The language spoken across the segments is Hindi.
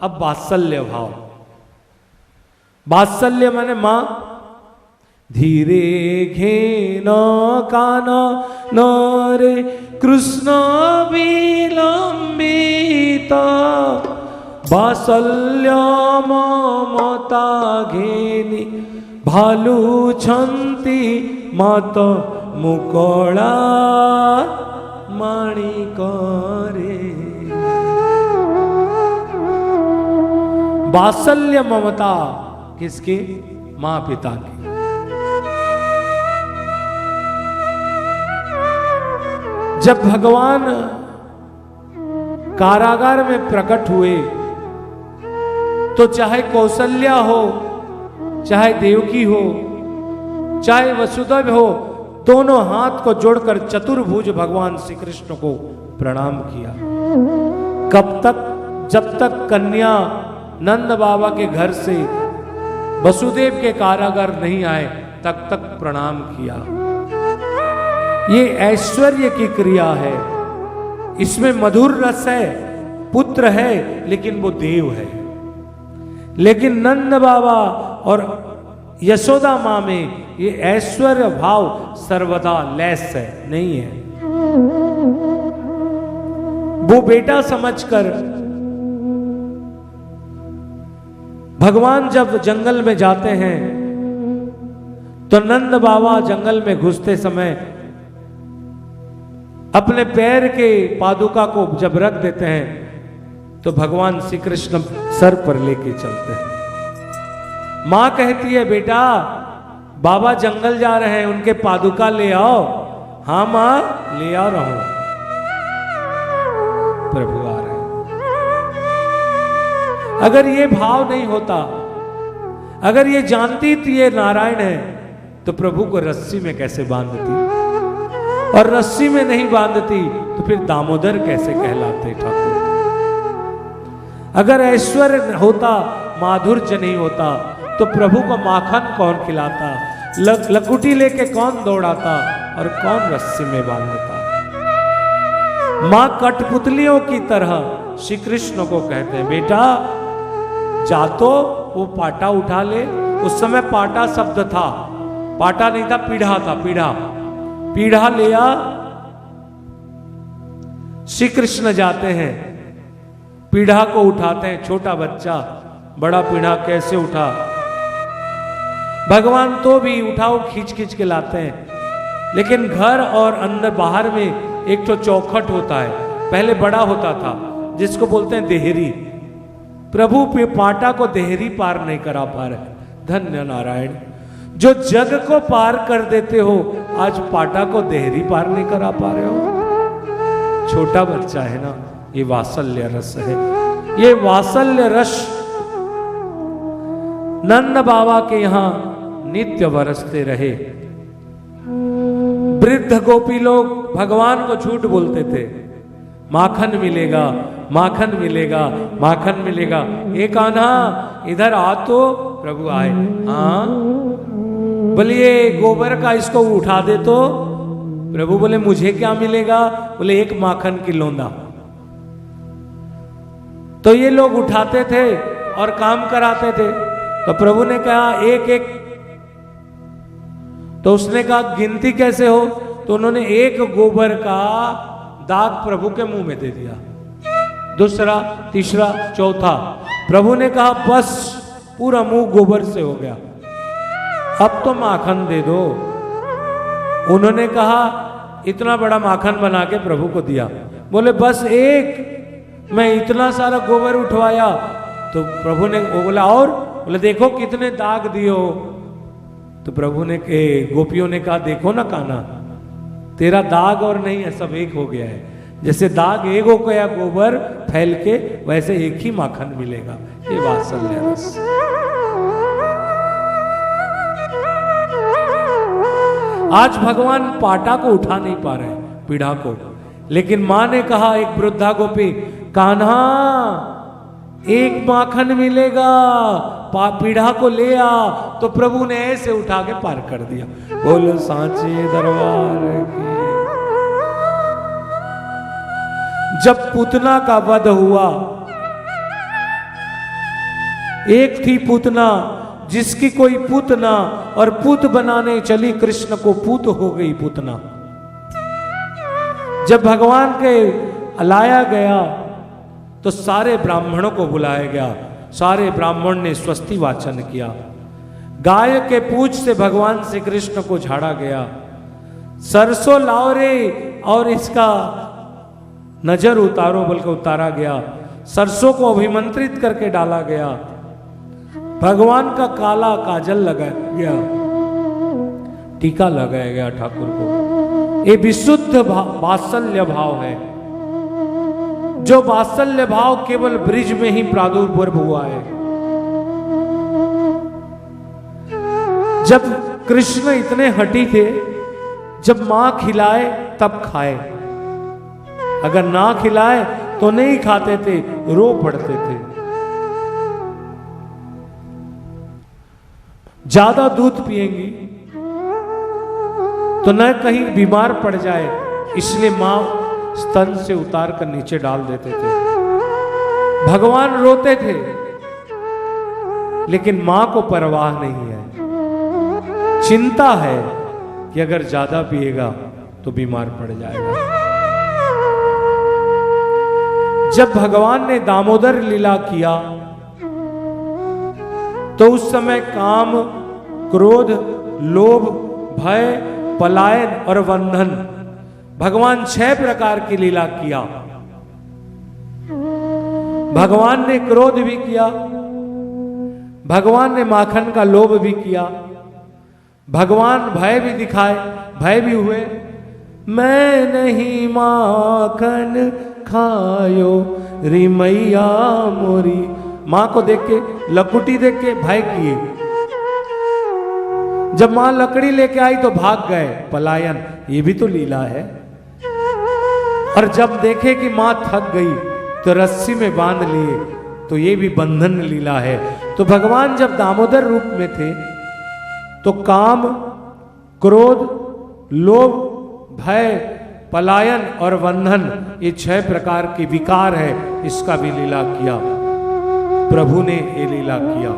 अब वात्सल्य भाव, वात्सल्य माने मां धीरे घेन कान न रे कृष्ण विलंबित वात्सल्य ममता घेनी भालू छंती मत मुकला माणिक रे। वात्सल्य ममता किसकी? मां पिता की। जब भगवान कारागार में प्रकट हुए तो चाहे कौशल्या हो, चाहे देवकी हो, चाहे वसुदेव हो, दोनों हाथ को जोड़कर चतुर्भुज भगवान श्री कृष्ण को प्रणाम किया। कब तक? जब तक कन्या नंद बाबा के घर से वसुदेव के कारागार नहीं आए तब तक प्रणाम किया। ये ऐश्वर्य की क्रिया है, इसमें मधुर रस है, पुत्र है, लेकिन वो देव है। लेकिन नंद बाबा और यशोदा मां में ये ऐश्वर्य भाव सर्वदा लेस है, नहीं है। वो बेटा समझकर भगवान जब जंगल में जाते हैं तो नंद बाबा जंगल में घुसते समय अपने पैर के पादुका को जब रख देते हैं तो भगवान श्री कृष्ण सर पर लेके चलते हैं। मां कहती है बेटा बाबा जंगल जा रहे हैं, उनके पादुका ले आओ। हाँ मां ले आ रहा हूं। प्रभु आ रहे हैं। अगर ये भाव नहीं होता, अगर ये जानती थी ये नारायण है तो प्रभु को रस्सी में कैसे बांधती, और रस्सी में नहीं बांधती तो फिर दामोदर कैसे कहलाते ठाकुर। अगर ऐश्वर्य होता, माधुर्य नहीं होता तो प्रभु को माखन कौन खिलाता, लकुटी लेके कौन दौड़ाता और कौन रस्सी में बांधता। मां कठपुतलियों की तरह श्री कृष्ण को कहते हैं बेटा जा तो वो पाटा उठा ले। उस समय पाटा शब्द था, पाटा नहीं था, पीढ़ा था, पीढ़ा। पीढ़ा लिया, श्री कृष्ण जाते हैं, पीढ़ा को उठाते हैं। छोटा बच्चा बड़ा पीढ़ा कैसे उठा, भगवान तो भी उठाओ खींच खींच के लाते हैं। लेकिन घर और अंदर बाहर में एक तो चौखट होता है, पहले बड़ा होता था जिसको बोलते हैं देहरी। प्रभु पे पाटा को देहरी पार नहीं करा पा रहे। धन्य नारायण, जो जग को पार कर देते हो, आज पाटा को देहरी पार नहीं करा पा रहे हो। छोटा बच्चा है ना, ये वात्सल्य रस है। ये वात्सल्य रस नंद बाबा के यहां नित्य बरसते रहे। वृद्ध गोपी लोग भगवान को झूठ बोलते थे, माखन मिलेगा, माखन मिलेगा, माखन मिलेगा। एक कान्हा इधर आ तो प्रभु आए। हाँ बोलिए गोबर का इसको उठा दे तो प्रभु बोले मुझे क्या मिलेगा, बोले एक माखन की लोंदा। तो ये लोग उठाते थे और काम कराते थे। तो प्रभु ने कहा एक एक, तो उसने कहा गिनती कैसे हो, तो उन्होंने एक गोबर का दाग प्रभु के मुंह में दे दिया, दूसरा, तीसरा, चौथा। प्रभु ने कहा बस पूरा मुंह गोबर से हो गया, अब तो माखन दे दो। उन्होंने कहा इतना बड़ा माखन बना के प्रभु को दिया। बोले बस एक, मैं इतना सारा गोबर उठवाया। तो प्रभु ने वो बोला और, बोले देखो कितने दाग दिए हो। तो प्रभु ने गोपियों ने कहा देखो ना कान्हा, तेरा दाग और नहीं है, सब एक हो गया है। जैसे दाग एक हो गया गोबर फैल के, वैसे एक ही माखन मिलेगा। ये वात्सल्य रस। आज भगवान पाटा को उठा नहीं पा रहे, पीढ़ा को, लेकिन मां ने कहा एक वृद्धा गोपी, कान्हा एक माखन मिलेगा, पीढ़ा को ले आ। तो प्रभु ने ऐसे उठा के पार कर दिया। बोलो सांचे दरबार की। जब पूतना का वध हुआ एक थी पूतना जिसकी कोई पूतना, और पूत बनाने चली कृष्ण को पूत हो गई पूतना। जब भगवान के लाया गया तो सारे ब्राह्मणों को बुलाया गया, सारे ब्राह्मण ने स्वस्ति वाचन किया। गाय के पूंछ से भगवान श्री कृष्ण को झाड़ा गया। सरसों लाओ रे और इसका नजर उतारो बल्कि उतारा गया। सरसों को अभिमंत्रित करके डाला गया। भगवान का काला काजल लगाया गया, टीका लगाया गया ठाकुर को। ये विशुद्ध वात्सल्य भाव है, जो वात्सल्य भाव केवल ब्रिज में ही प्रादुर्भूत हुआ है। जब कृष्ण इतने हठी थे, जब मां खिलाए तब खाए, अगर ना खिलाए तो नहीं खाते थे, रो पड़ते थे। ज्यादा दूध पिएंगी तो न कहीं बीमार पड़ जाए, इसलिए मां स्तन से उतार कर नीचे डाल देते थे। भगवान रोते थे, लेकिन मां को परवाह नहीं है, चिंता है कि अगर ज्यादा पिएगा तो बीमार पड़ जाएगा। जब भगवान ने दामोदर लीला किया तो उस समय काम, क्रोध, लोभ, भय, पलायन और बंधन, भगवान 6 प्रकार की लीला किया। भगवान ने क्रोध भी किया, भगवान ने माखन का लोभ भी किया, भगवान भय भी दिखाए, भय भी हुए। मैं नहीं माखन खायो री मैया मोरी, मां को देख के, लकुटी देख के भय किए। जब मां लकड़ी लेके आई तो भाग गए, पलायन, ये भी तो लीला है। और जब देखे कि मां थक गई तो रस्सी में बांध लिए, तो ये भी बंधन लीला है। तो भगवान जब दामोदर रूप में थे तो काम, क्रोध, लोभ, भय, पलायन और बंधन, ये 6 प्रकार के विकार है, इसका भी लीला किया। प्रभु ने ये लीला किया।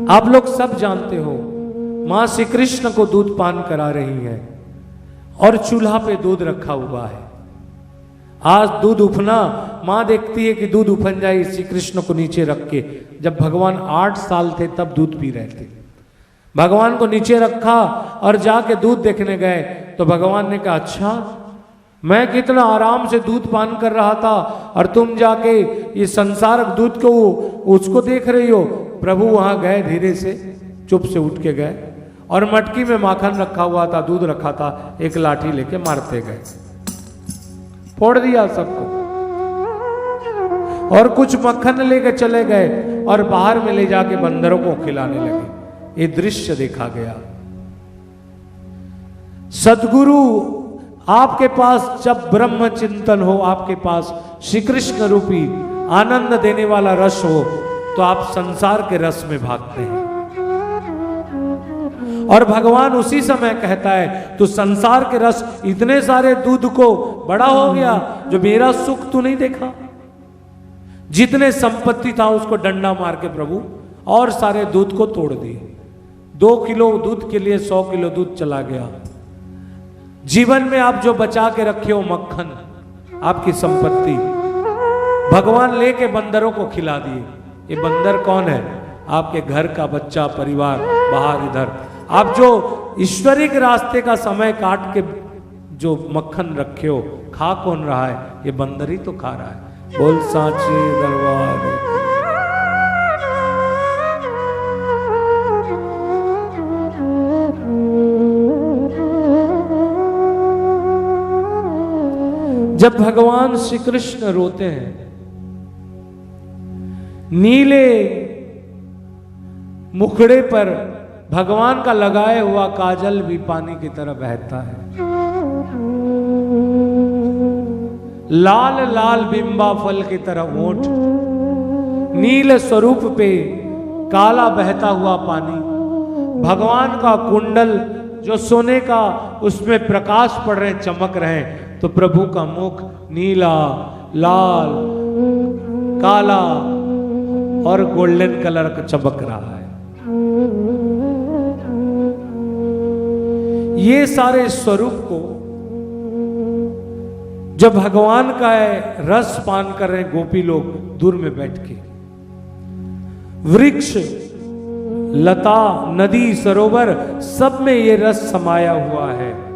आप लोग सब जानते हो, मां श्री कृष्ण को दूध पान करा रही है और चूल्हा पे दूध रखा हुआ है। आज दूध उफना, मां देखती है कि दूध उफन जाए, श्री कृष्ण को नीचे रख के। जब भगवान 8 साल थे तब दूध पी रहे थे। भगवान को नीचे रखा और जाके दूध देखने गए तो भगवान ने कहा, अच्छा, मैं कितना आराम से दूध पान कर रहा था और तुम जाके ये संसार दूध को उसको देख रही हो। प्रभु वहां गए, धीरे से चुप से उठ के गए और मटकी में माखन रखा हुआ था, दूध रखा था, एक लाठी लेके मारते गए, फोड़ दिया सबको। और कुछ मक्खन लेके चले गए और बाहर में ले जाके बंदरों को खिलाने लगे। ये दृश्य देखा गया। सदगुरु आपके पास जब ब्रह्म चिंतन हो, आपके पास श्री कृष्ण रूपी आनंद देने वाला रस हो, तो आप संसार के रस में भागते हैं। और भगवान उसी समय कहता है, तू संसार के रस, इतने सारे दूध को बड़ा हो गया, जो मेरा सुख तू नहीं देखा। जितने संपत्ति था उसको डंडा मार के प्रभु और सारे दूध को तोड़ दिए। 2 किलो दूध के लिए 100 किलो दूध चला गया। जीवन में आप जो बचा के रखे हो मक्खन, आपकी संपत्ति, भगवान लेके बंदरों को खिला दिए। ये बंदर कौन है? आपके घर का बच्चा, परिवार, बाहर इधर। आप जो ईश्वरिक रास्ते का समय काट के जो मक्खन रखे हो, खा कौन रहा है? ये बंदर ही तो खा रहा है। बोल सांचे दरबार। जब भगवान श्री कृष्ण रोते हैं, नीले मुखड़े पर भगवान का लगाया हुआ काजल भी पानी की तरह बहता है। लाल लाल बिंबा फल की तरह ओठ, नील स्वरूप पे काला बहता हुआ पानी, भगवान का कुंडल जो सोने का, उसमें प्रकाश पड़ रहे, चमक रहे, तो प्रभु का मुख नीला, लाल, काला और गोल्डन कलर का चमक रहा है। ये सारे स्वरूप को जब भगवान का रस पान कर रहे गोपी लोग दूर में बैठ के, वृक्ष, लता, नदी, सरोवर सब में ये रस समाया हुआ है।